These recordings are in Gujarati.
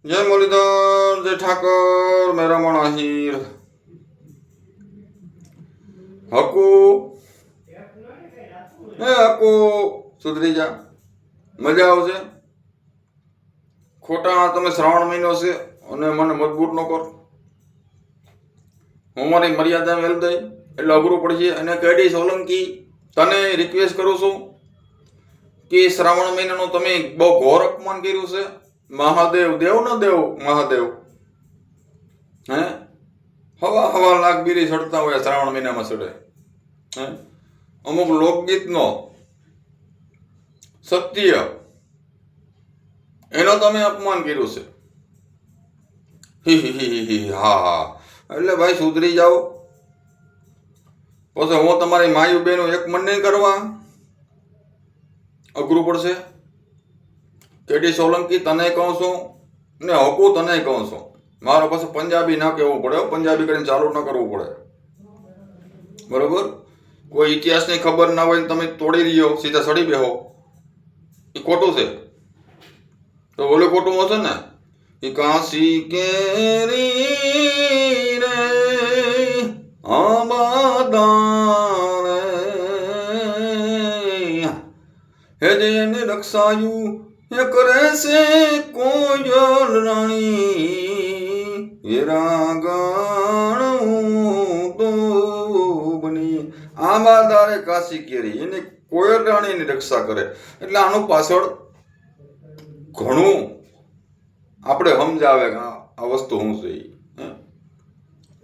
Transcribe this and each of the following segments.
जय मुरलीधर, जय ठाकर, मेरा मन आहिर हकू हकू सुधरी जा मजा आवशे। खोटा तमे श्रावण महीनो छे અને મને મજબૂર ન કર। હું મારી મર્યાદા મેળ દઈ એટલે અઘરું પડશે। અને કેડી સોલંકી તને રિક્વેસ્ટ કરું છું કે શ્રાવણ મહિનાનું તમે બહુ ઘોર અપમાન કર્યું છે। મહાદેવ દેવ ન દેવ મહાદેવ હે હવા હવા લાખ બીરી ચડતા હોય શ્રાવણ મહિનામાં ચડે હે। અમુક લોકગીતનો સત્ય એનો તમે અપમાન કર્યું છે। હા હા એટલે ભાઈ સુધરી જાઓ। પછી હું તમારી માયું બેનું એક મન નહીં કરવા અઘરું પડશે। કેડી સોલંકી તને કહું છું ને હકુ તને કહું છું। મારો પછી પંજાબી ના કહેવું પડે, પંજાબી કરીને ચાલુ ન કરવું પડે, બરોબર। કોઈ ઇતિહાસની ખબર ના હોય તમે તોડી રહ્યો સીધા સડી બેહો એ ખોટું છે। તો ઓલે ખોટું હશે ને એ કાશી કેરી રે આબાદાન હે જે એને રક્ષાયું એ કરે છે કોયલ રાણી હેરા ગાણું તો બની આબાદારે કાશી કેરી એને કોયલ રાણીની રક્ષા કરે। એટલે આનું પાછળ ઘણું આપણે સમજાવે કે આ વસ્તુ શું છે।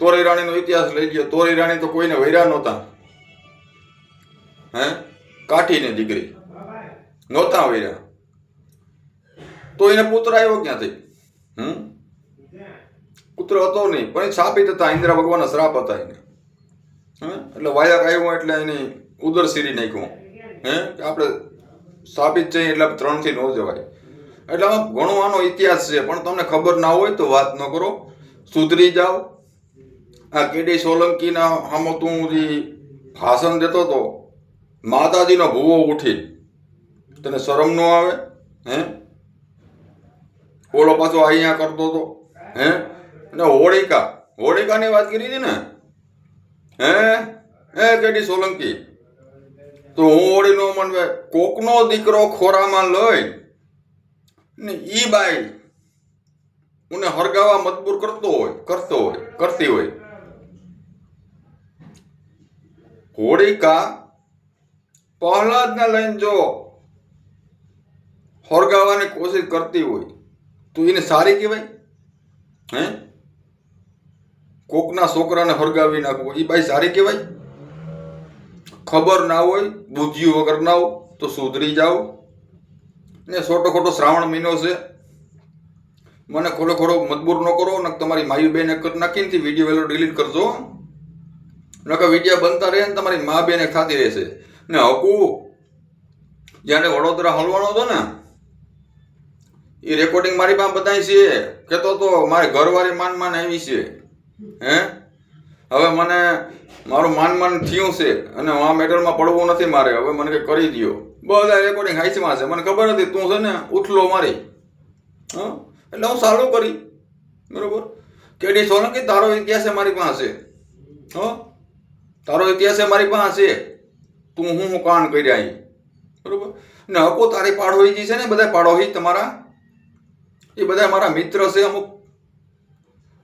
તોરી રાણીનો ઇતિહાસ લઈ ગયો। તોરી રાણી તો કોઈને વૈરા નહોતા હે, કાઠીની દીકરી નહોતા વૈરા, તો એને પુત્ર આવ્યો ક્યાંથી? પુત્ર હતો નહીં પણ શાપિત હતા, ઇન્દ્ર ભગવાનના શ્રાપ હતા એને એટલે વાયક આવ્યો એટલે એની ઉદર સીરી નાખ્યું હે કે આપણે શાપિત છે એટલે 3 થી ન જવાય। એટલે આમાં ઘણો આનો ઇતિહાસ છે પણ તમને ખબર ના હોય તો વાત ન કરો, સુધરી જાઓ। આ કેડી સોલંકીના આમાં તું જે ભાષણ દેતો હતો માતાજીનો ભૂવો ઉઠી, તને શરમ ન આવે હે? ઓલો પાછો અહીંયા કરતો હતો હે ને હોળિકાની વાત કરી હતી ને હે હે કેડી સોલંકી, તો હું હોળી નો મનવે કોકનો દીકરો ખોરામાં લઈ ને ઈ બાઈ મને હરગાવા મજબૂર કરતી હોય। હોળિકા પ્રહલાદને લઈને જો હરગાવાની કોશિશ કરતી હોય તો એને સારી કહેવાય હે? કોકના છોકરાને હરગાવી નાખવો એ બાઈ સારી કહેવાય? ખબર ના હોય, બુદ્ધિ વગર ના હો તો સુધરી જાઓ। ને છોટો ખોટો શ્રાવણ મહિનો છે, મને ખોડો મજબૂર ન કરો ને તમારી માયું બેન એક નાખીને વિડીયો વેલો ડિલીટ કરજો નકર વિડીયો બનતા રહે ને તમારી મા બેન થતી રહેશે। ને હકુ જ્યારે વડોદરા હલવાનો હતો ને એ રેકોર્ડિંગ મારી પાસે બતાવી છે, કહેતો તો મારી ઘરવાળી માન આવી છે હે। હવે મને મારું માન થયું છે અને આ મેટરમાં પડવું નથી મારે, હવે મને કંઈ કરી દો। બધા રેકોર્ડિંગ હાઈસમાં છે, મને ખબર હતી તું છે ને ઉથલો મારી હા એટલે હું સારું કરી, બરોબર। કેડી સોલંકી તારો ઇતિહાસ મારી પાસે છે હો, તારો ઇતિહાસ મારી પાસે છે, તું હું કાન કર્યા અહીં, બરોબર। ને હકો તારી પાડોશી છે ને બધા પાડોશી તમારા એ બધા મારા મિત્ર છે અમુક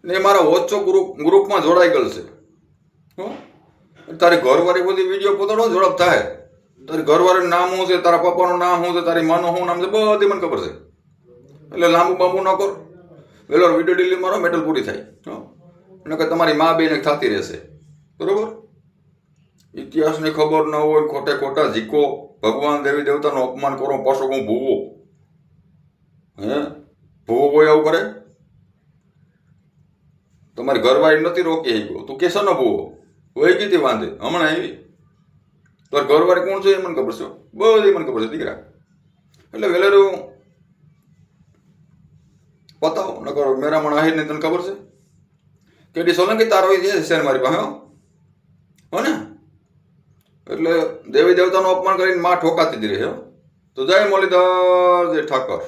ને મારા વોટ્સઅપ ગ્રુપમાં જોડાઈ ગયેલ છે હો। તારી ઘરવાળી બધી વિડીયો પોતાડો ઝડપ થાય, તારી ઘરવાળીનું નામ શું છે, તારા પપ્પાનું નામ શું છે, તારી માનું શું નામ છે બધી મને ખબર છે। એટલે લાંબુ બાંબુ ન કરો, વેલો વિડીયો ડિલીટ મારો મેટલ પૂરી થાય હો, અને કે તમારી મા બેને થતી રહેશે, બરોબર। ઇતિહાસની ખબર ન હોય, ખોટા ઝીકો ભગવાન દેવી દેવતાનું અપમાન કરો, પાછો હું ભૂવો હે? ભૂવો કોઈ આવું કરે? તમારી ઘરવાળી નથી રોકી ગયો, તું કેસો ન ભૂવો વહી ગઈ વાંધે હમણાં આવી, તારી ઘરવાળી કોણ છે એ મને ખબર છે, બધી મને ખબર છે દીકરા। એટલે વેલેરું પતાવો નકર મેરા મણ આહિર ને તને ખબર છે કેડી સોલંકી તારો છે મારી પાસે હો ને। એટલે દેવી દેવતાનું અપમાન કરીને માં ઠોકાતી જ રહે। તો જય મુરલીધર, જય ઠાકર।